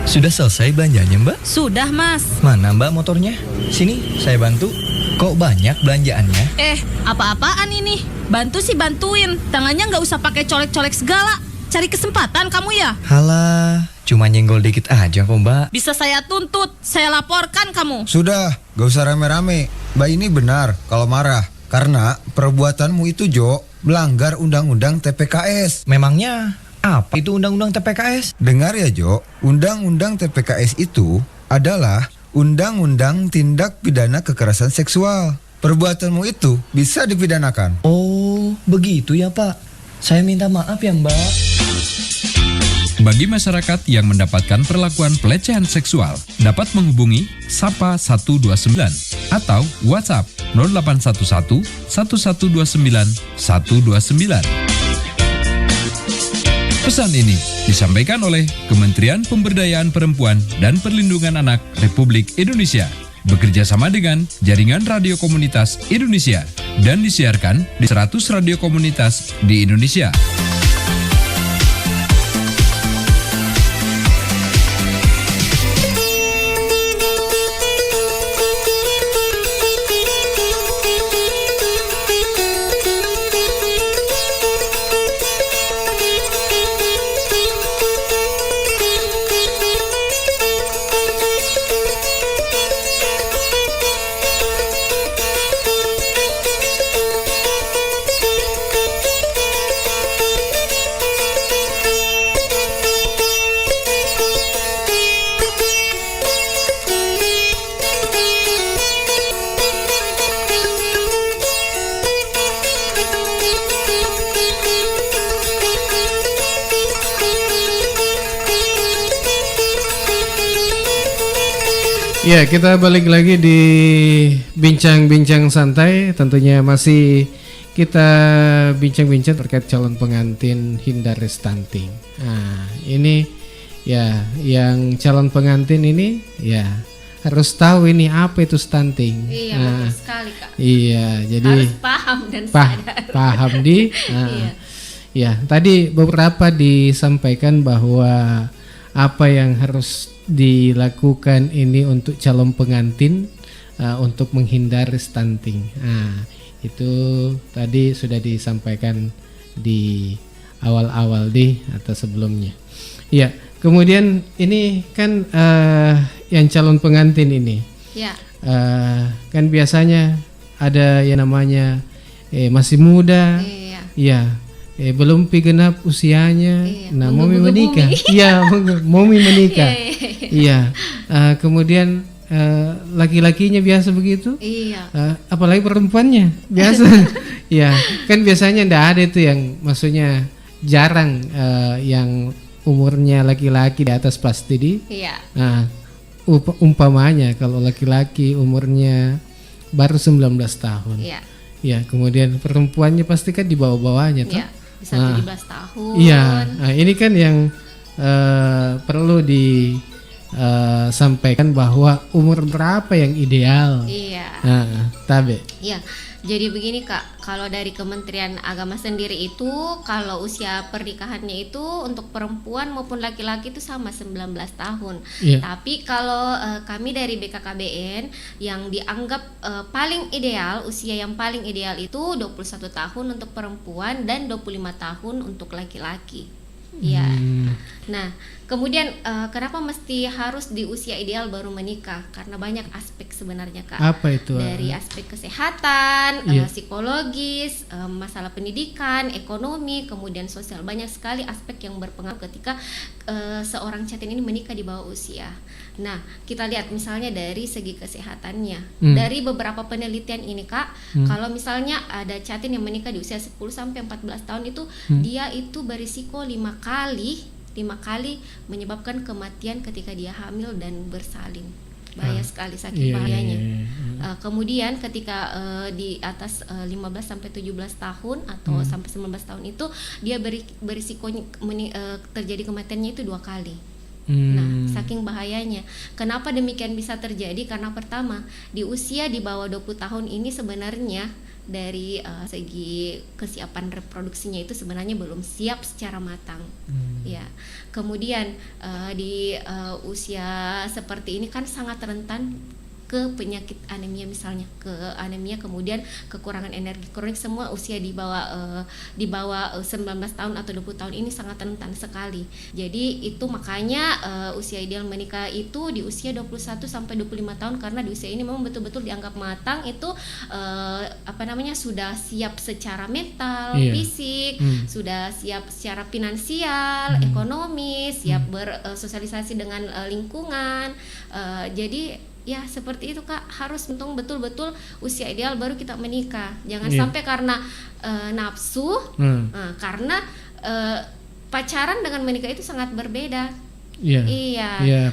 Sudah selesai belanjanya Mbak? Sudah Mas. Mana Mbak motornya? Sini, saya bantu. Kok banyak belanjaannya? Apa-apaan ini? Bantu sih bantuin, tangannya nggak usah pakai colek-colek segala. Cari kesempatan kamu ya? Halah, cuma nyenggol dikit aja kok Mbak. Bisa saya tuntut, saya laporkan kamu. Sudah, gak usah rame-rame. Mbak ini benar kalau marah, karena perbuatanmu itu Jo melanggar Undang-Undang TPKS. Memangnya apa itu Undang-Undang TPKS? Dengar ya Jo, Undang-Undang TPKS itu adalah Undang-Undang Tindak Pidana Kekerasan Seksual. Perbuatanmu itu bisa dipidanakan. Oh, begitu ya Pak. Saya minta maaf ya Mbak. Bagi masyarakat yang mendapatkan perlakuan pelecehan seksual, dapat menghubungi Sapa 129 atau WhatsApp 0811 1129 129. Pesan ini disampaikan oleh Kementerian Pemberdayaan Perempuan dan Perlindungan Anak Republik Indonesia, bekerja sama dengan Jaringan Radio Komunitas Indonesia, dan disiarkan di 100 radio komunitas di Indonesia. Ya, kita balik lagi di bincang-bincang santai. Tentunya masih kita bincang-bincang terkait calon pengantin hindari stunting. Nah, ini ya yang calon pengantin ini ya harus tahu ini apa itu stunting. Iya, nah, betul sekali Kak. Iya, jadi harus paham dan sadar. Paham Iya. Ya, tadi beberapa disampaikan bahwa apa yang harus dilakukan ini untuk calon pengantin untuk menghindari stunting. Nah, itu tadi sudah disampaikan di awal-awal atau sebelumnya. Ya, kemudian ini kan yang calon pengantin ini, ya. Kan biasanya ada yang namanya masih muda, iya. Belum genap usianya, nah mau menikah, iya mau menikah, iya. Kemudian laki-lakinya biasa begitu, iya. Apalagi perempuannya biasa, ya kan biasanya ndak ada itu yang maksudnya jarang yang umurnya laki-laki di atas pasti iya. Nah, umpamanya kalau laki-laki umurnya baru 19 tahun, iya. Ya kemudian perempuannya pasti kan di bawah-bawahnya tuh. Iya, bisa 17 tahun. Iya, nah, ini kan yang perlu disampaikan bahwa umur berapa yang ideal. Iya. Nah, tabe. Iya. Jadi begini Kak, kalau dari Kementerian Agama sendiri itu kalau usia pernikahannya itu untuk perempuan maupun laki-laki itu sama 19 tahun. Yeah. Tapi kalau kami dari BKKBN yang dianggap paling ideal, usia yang paling ideal itu 21 tahun untuk perempuan dan 25 tahun untuk laki-laki. Iya. Nah, kemudian kenapa mesti harus di usia ideal baru menikah? Karena banyak aspek sebenarnya Kak. Apa itu? Dari aspek kesehatan, psikologis, masalah pendidikan, ekonomi, kemudian sosial, banyak sekali aspek yang berpengaruh ketika seorang catin ini menikah di bawah usia. Nah, kita lihat misalnya dari segi kesehatannya. Dari beberapa penelitian ini Kak, kalau misalnya ada catin yang menikah di usia 10 sampai 14 tahun itu dia itu berisiko 5 kali menyebabkan kematian ketika dia hamil dan bersalin. Bahaya sekali, saking bahayanya. Kemudian ketika di atas 15 sampai 17 tahun atau sampai 19 tahun itu dia berisiko terjadi kematiannya itu 2 kali. Nah, saking bahayanya. Kenapa demikian bisa terjadi? Karena pertama, di usia di bawah 20 tahun ini sebenarnya dari segi kesiapan reproduksinya itu sebenarnya belum siap secara matang. Ya. Kemudian di usia seperti ini kan sangat rentan ke penyakit anemia, misalnya ke anemia, kemudian kekurangan energi kronik. Semua usia di bawah 19 tahun atau 20 tahun ini sangat rentan sekali. Jadi itu makanya usia ideal menikah itu di usia 21 sampai 25 tahun, karena di usia ini memang betul-betul dianggap matang, itu sudah siap secara mental, fisik, sudah siap secara finansial, ekonomi, siap bersosialisasi dengan lingkungan. Jadi ya seperti itu Kak, harus betul-betul usia ideal baru kita menikah. Jangan sampai karena nafsu, karena pacaran dengan menikah itu sangat berbeda. Iya.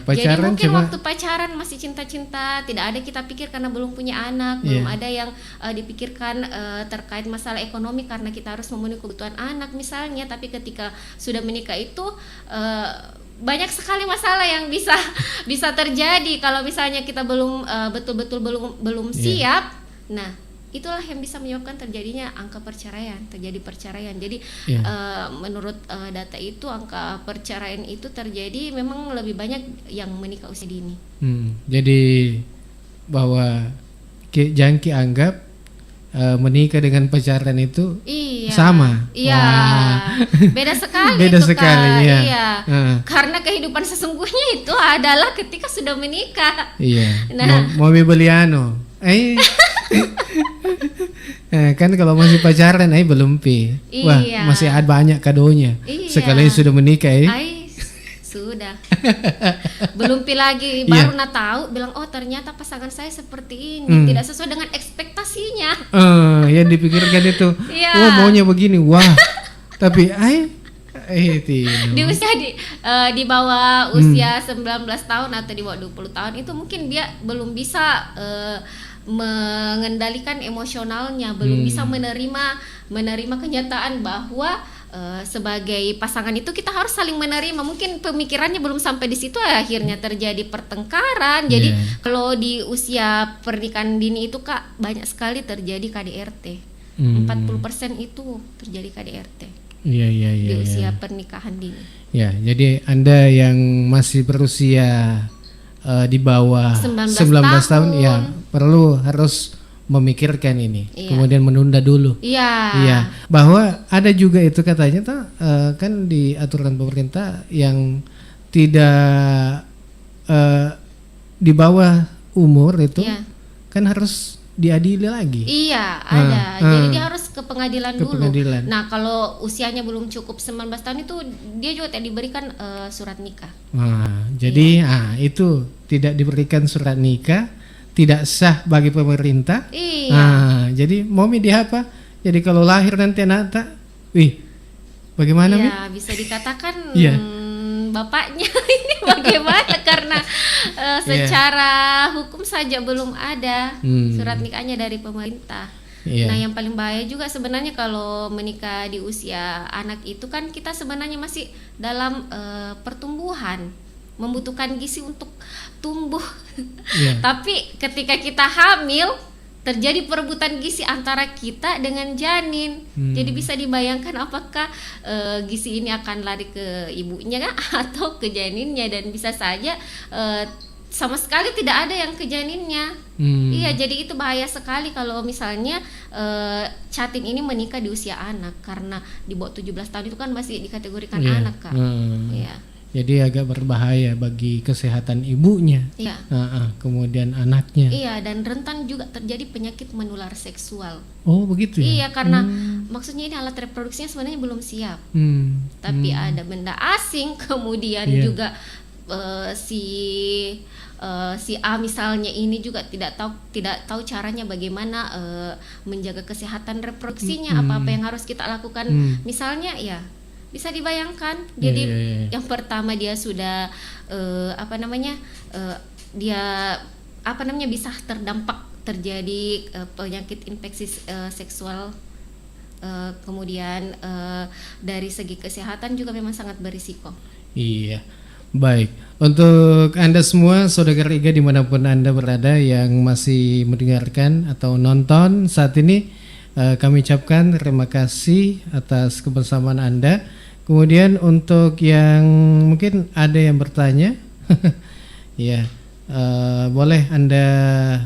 Jadi mungkin waktu pacaran masih cinta-cinta, tidak ada kita pikir karena belum punya anak, belum ada yang dipikirkan terkait masalah ekonomi karena kita harus memenuhi kebutuhan anak misalnya. Tapi ketika sudah menikah itu banyak sekali masalah yang bisa terjadi kalau misalnya kita belum betul-betul belum siap. Nah, itulah yang bisa menyebabkan terjadinya terjadi perceraian. Jadi menurut data itu angka perceraian itu terjadi memang lebih banyak yang menikah usia dini. Jadi bahwa jangan anggap menikah dengan pacaran itu sama. Iya. Beda sekali. Beda sekali. Iya. Karena kehidupan sesungguhnya itu adalah ketika sudah menikah. Iya. Nah, mau beli kan kalau masih pacaran belum wah masih ada banyak kadonya. Sekali sudah menikah sudah belum lagi baru tahu bilang oh ternyata pasangan saya seperti ini, tidak sesuai dengan ekspektasinya. Yang dipikirkan itu maunya begini, wah tapi di usia di bawah usia 19 tahun atau di bawah 20 tahun itu mungkin dia belum bisa mengendalikan emosionalnya, belum bisa menerima kenyataan bahwa sebagai pasangan itu kita harus saling menerima. Mungkin pemikirannya belum sampai di situ, akhirnya terjadi pertengkaran. Jadi kalau di usia pernikahan dini itu Kak, banyak sekali terjadi KDRT. 40% itu terjadi KDRT. Iya. Di usia pernikahan dini. Ya, jadi Anda yang masih berusia di bawah 19 tahun ya harus memikirkan ini, kemudian menunda dulu. Iya. Bahwa ada juga itu katanya kan di aturan pemerintah yang tidak di bawah umur itu kan harus diadili lagi. Iya, ada. Jadi dia harus ke pengadilan dulu. Nah, kalau usianya belum cukup 19 tahun itu dia juga tidak diberikan surat nikah. Jadi itu tidak diberikan surat nikah, tidak sah bagi pemerintah. Iya. Jadi mau dia apa? Jadi kalau lahir nanti anak bagaimana? Iya, bisa dikatakan bapaknya ini bagaimana karena secara hukum saja belum ada surat nikahnya dari pemerintah. Nah, yang paling bahaya juga sebenarnya kalau menikah di usia anak itu kan kita sebenarnya masih dalam pertumbuhan, membutuhkan gizi untuk tumbuh. Tapi ketika kita hamil terjadi perebutan gizi antara kita dengan janin. Jadi bisa dibayangkan apakah gizi ini akan lari ke ibunya atau ke janinnya, dan bisa saja sama sekali tidak ada yang ke janinnya. Iya, jadi itu bahaya sekali kalau misalnya Catin ini menikah di usia anak, karena di bawah 17 tahun itu kan masih dikategorikan anak Kak. Iya. Jadi agak berbahaya bagi kesehatan ibunya, kemudian anaknya. Iya, dan rentan juga terjadi penyakit menular seksual. Oh begitu ya? Iya, karena maksudnya ini alat reproduksinya sebenarnya belum siap. Tapi ada benda asing, kemudian juga si A misalnya ini juga tidak tahu caranya bagaimana menjaga kesehatan reproduksinya, apa-apa yang harus kita lakukan. Misalnya bisa dibayangkan. Jadi yang pertama dia sudah bisa terdampak terjadi penyakit infeksi seksual, kemudian dari segi kesehatan juga memang sangat berisiko. Iya. Baik, untuk Anda semua saudara Iga dimanapun Anda berada yang masih mendengarkan atau nonton saat ini, kami ucapkan terima kasih atas kebersamaan Anda. Kemudian untuk yang mungkin ada yang bertanya, boleh Anda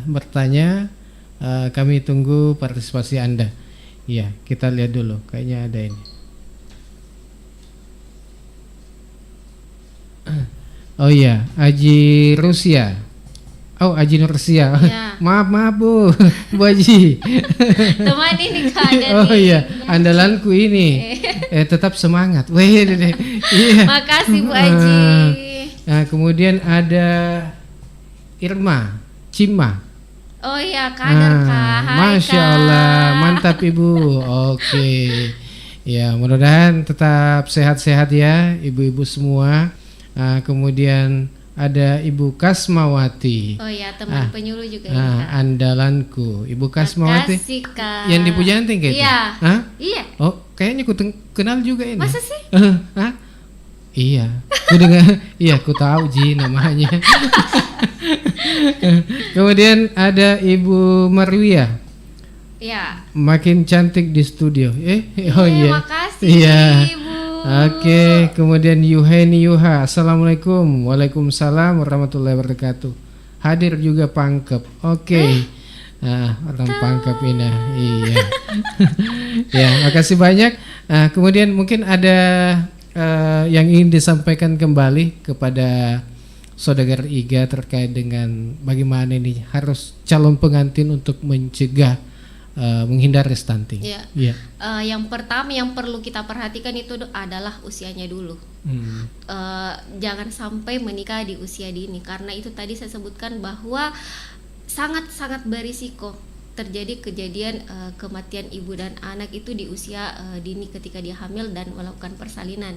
bertanya, kami tunggu partisipasi Anda. Ya, kita lihat dulu, kayaknya ada ini. Oh iya, Aji Rusia. Oh, Aji Nursia. Maaf Bu, Bu Aji. Teman ini Kak dari. Oh iya, andalanku ini. Tetap semangat. Iya. Makasih Bu Aji. Nah, kemudian ada Irma Cima. Oh iya, kader Kak. Hai, Masya Allah, mantap Ibu. Oke. Ya, mudah-mudahan tetap sehat-sehat ya Ibu-ibu semua. Kemudian ada Ibu Kasmawati. Oh ya, teman penyuluh juga ya. Andalanku, Ibu Kasmawati. Makasih Kak. Yang di Pujanting kayaknya. Iya. Iya. Oh, kayaknya ku kenal juga ini. Masa sih? Iya. Ku dengar, ku tahu Ji namanya. Kemudian ada Ibu Marwia. Iya. Makin cantik di studio. Makasih Ibu. Oke, kemudian Yuheni Yuha. Assalamualaikum. Waalaikumsalam warahmatullahi wabarakatuh. Hadir juga Pangkep. Oke. Orang Pangkep ini. Iya. Ya, makasih banyak. Kemudian mungkin ada yang ingin disampaikan kembali kepada saudara Iga terkait dengan bagaimana ini harus calon pengantin untuk mencegah menghindari stunting. Yang pertama yang perlu kita perhatikan itu adalah usianya dulu. Jangan sampai menikah di usia dini, karena itu tadi saya sebutkan bahwa sangat-sangat berisiko. terjadi kejadian kematian ibu dan anak itu di usia dini ketika dia hamil dan melakukan persalinan.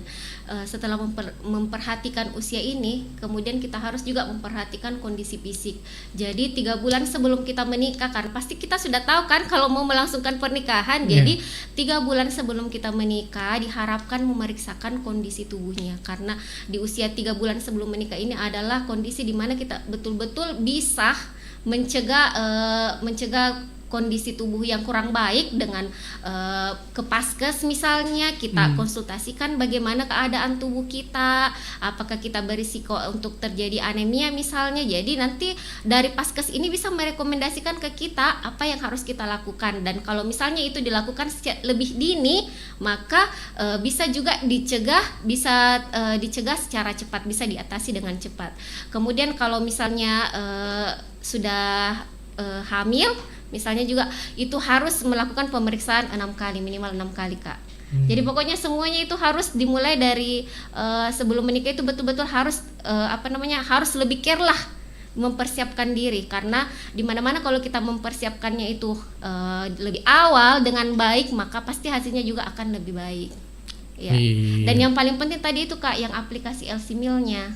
Setelah memperhatikan usia ini, kemudian kita harus juga memperhatikan kondisi fisik. Jadi 3 bulan sebelum kita menikah, kan pasti kita sudah tahu kan kalau mau melangsungkan pernikahan. Jadi 3 bulan sebelum kita menikah diharapkan memeriksakan kondisi tubuhnya, karena di usia 3 bulan sebelum menikah ini adalah kondisi di mana kita betul-betul bisa mencegah kondisi tubuh yang kurang baik dengan ke paskes misalnya kita konsultasikan bagaimana keadaan tubuh kita, apakah kita berisiko untuk terjadi anemia misalnya. Jadi nanti dari paskes ini bisa merekomendasikan ke kita apa yang harus kita lakukan, dan kalau misalnya itu dilakukan lebih dini maka bisa juga dicegah secara cepat, bisa diatasi dengan cepat. Kemudian kalau misalnya sudah hamil misalnya juga itu harus melakukan pemeriksaan 6 kali, minimal 6 kali Kak. Jadi pokoknya semuanya itu harus dimulai dari sebelum menikah itu betul-betul harus harus lebih care lah mempersiapkan diri, karena dimana-mana kalau kita mempersiapkannya itu lebih awal dengan baik maka pasti hasilnya juga akan lebih baik. Ya. Dan yang paling penting tadi itu Kak, yang aplikasi LC Meal-nya.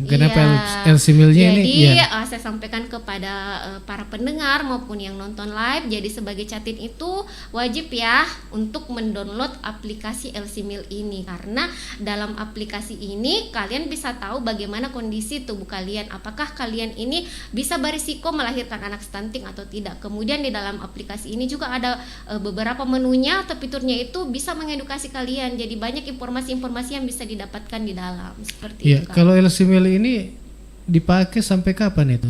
Kenapa LC Meal-nya ini? Jadi saya sampaikan kepada para pendengar maupun yang nonton live. Jadi sebagai Catin itu wajib ya untuk mendownload aplikasi LC Meal ini, karena dalam aplikasi ini kalian bisa tahu bagaimana kondisi tubuh kalian, apakah kalian ini bisa berisiko melahirkan anak stunting atau tidak. Kemudian di dalam aplikasi ini juga ada beberapa menunya atau fiturnya itu bisa mengedukasi kalian. Jadi banyak informasi-informasi yang bisa didapatkan di dalam seperti itu. Kalau LC Meal ini dipakai sampai kapan itu?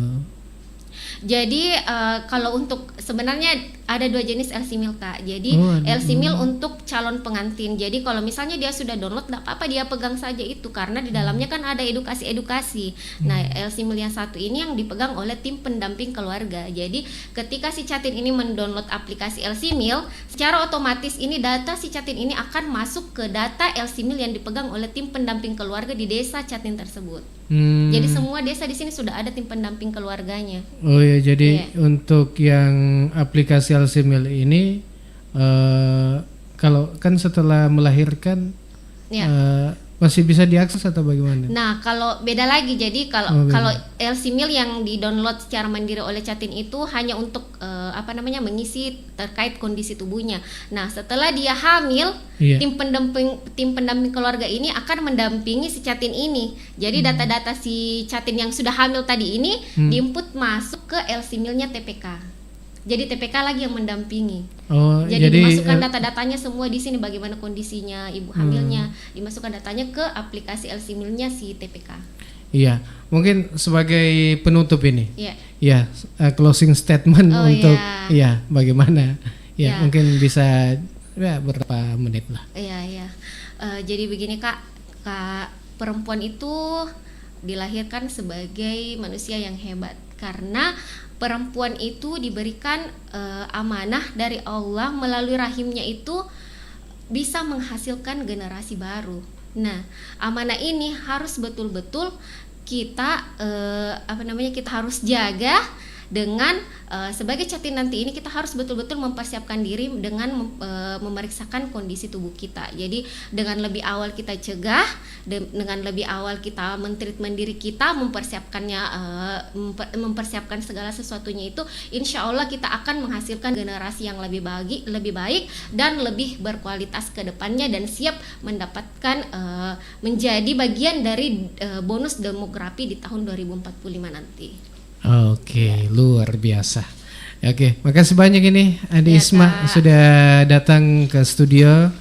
Jadi kalau untuk sebenarnya ada 2 jenis LC Meal Kak. Jadi LC Meal untuk calon pengantin. Jadi kalau misalnya dia sudah download, nggak apa-apa dia pegang saja itu, karena di dalamnya kan ada edukasi. Nah LC Meal yang satu ini yang dipegang oleh tim pendamping keluarga. Jadi ketika si Catin ini mendownload aplikasi LC Meal, secara otomatis ini data si Catin ini akan masuk ke data LC Meal yang dipegang oleh tim pendamping keluarga di desa Catin tersebut. Jadi semua desa di sini sudah ada tim pendamping keluarganya. Oh ya, jadi untuk yang aplikasi LC Meal ini kalau kan setelah melahirkan masih bisa diakses atau bagaimana? Nah, kalau beda lagi. Jadi kalau LC Meal yang di-download secara mandiri oleh Catin itu hanya untuk mengisi terkait kondisi tubuhnya. Nah, setelah dia hamil, tim pendamping keluarga ini akan mendampingi si Catin ini. Jadi data-data si Catin yang sudah hamil tadi ini diinput masuk ke LC Meal-nya TPK. Jadi TPK lagi yang mendampingi. Jadi dimasukkan data-datanya semua di sini, bagaimana kondisinya ibu hamilnya, dimasukkan datanya ke aplikasi LC Meal-nya si TPK. Iya, mungkin sebagai penutup ini. Iya, closing statement untuk bagaimana? Mungkin bisa berapa menit lah. Iya. Jadi begini Kak, perempuan itu dilahirkan sebagai manusia yang hebat, karena perempuan itu diberikan amanah dari Allah, melalui rahimnya itu bisa menghasilkan generasi baru. Nah, amanah ini harus betul-betul kita kita harus jaga dengan sebagai Catin nanti ini kita harus betul-betul mempersiapkan diri dengan memeriksakan kondisi tubuh kita. Jadi dengan lebih awal kita cegah, dengan lebih awal kita men-treatment diri kita, mempersiapkan segala sesuatunya itu, insya Allah kita akan menghasilkan generasi yang lebih baik dan lebih berkualitas ke depannya, dan siap mendapatkan menjadi bagian dari bonus demografi di tahun 2045 nanti. Oke, luar biasa. Oke, makasih banyak ini Adi Isma sudah datang ke studio.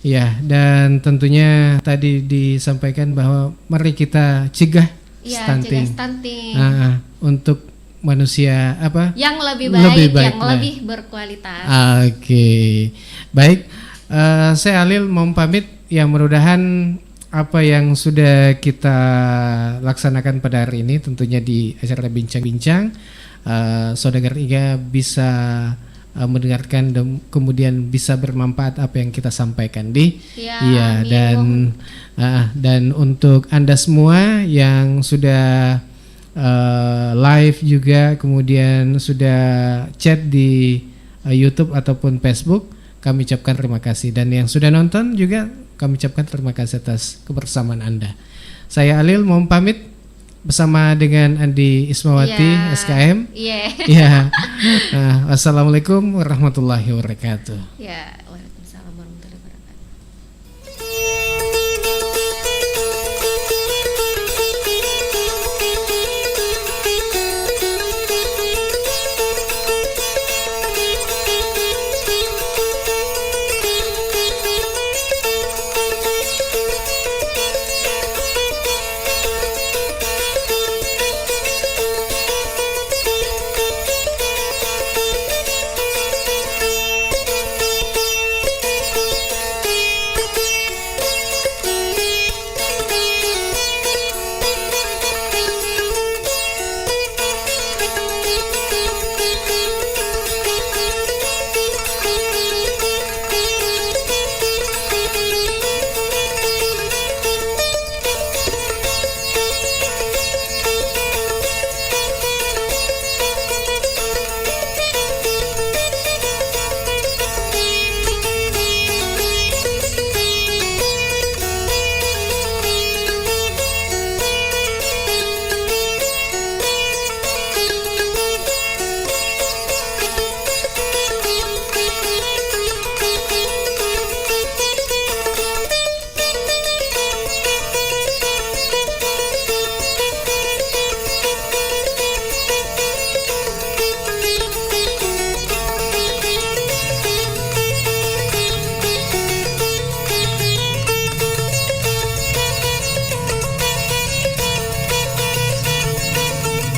Ya, dan tentunya tadi disampaikan bahwa mari kita cegah stunting. Untuk manusia yang lebih baik yang lebih berkualitas. Oke. Baik, saya Alil mau pamit. Ya, mudah-mudahan apa yang sudah kita laksanakan pada hari ini tentunya di acara bincang-bincang Saudagar IGA bisa mendengarkan dan kemudian bisa bermanfaat apa yang kita sampaikan dan untuk Anda semua yang sudah live juga, kemudian sudah chat di YouTube ataupun Facebook, kami ucapkan terima kasih. Dan yang sudah nonton juga kami ucapkan terima kasih atas kebersamaan Anda. Saya Alil mohon pamit bersama dengan Andi Ismawati SKM. Iya. Ya. Wassalamualaikum warahmatullahi wabarakatuh. Ya.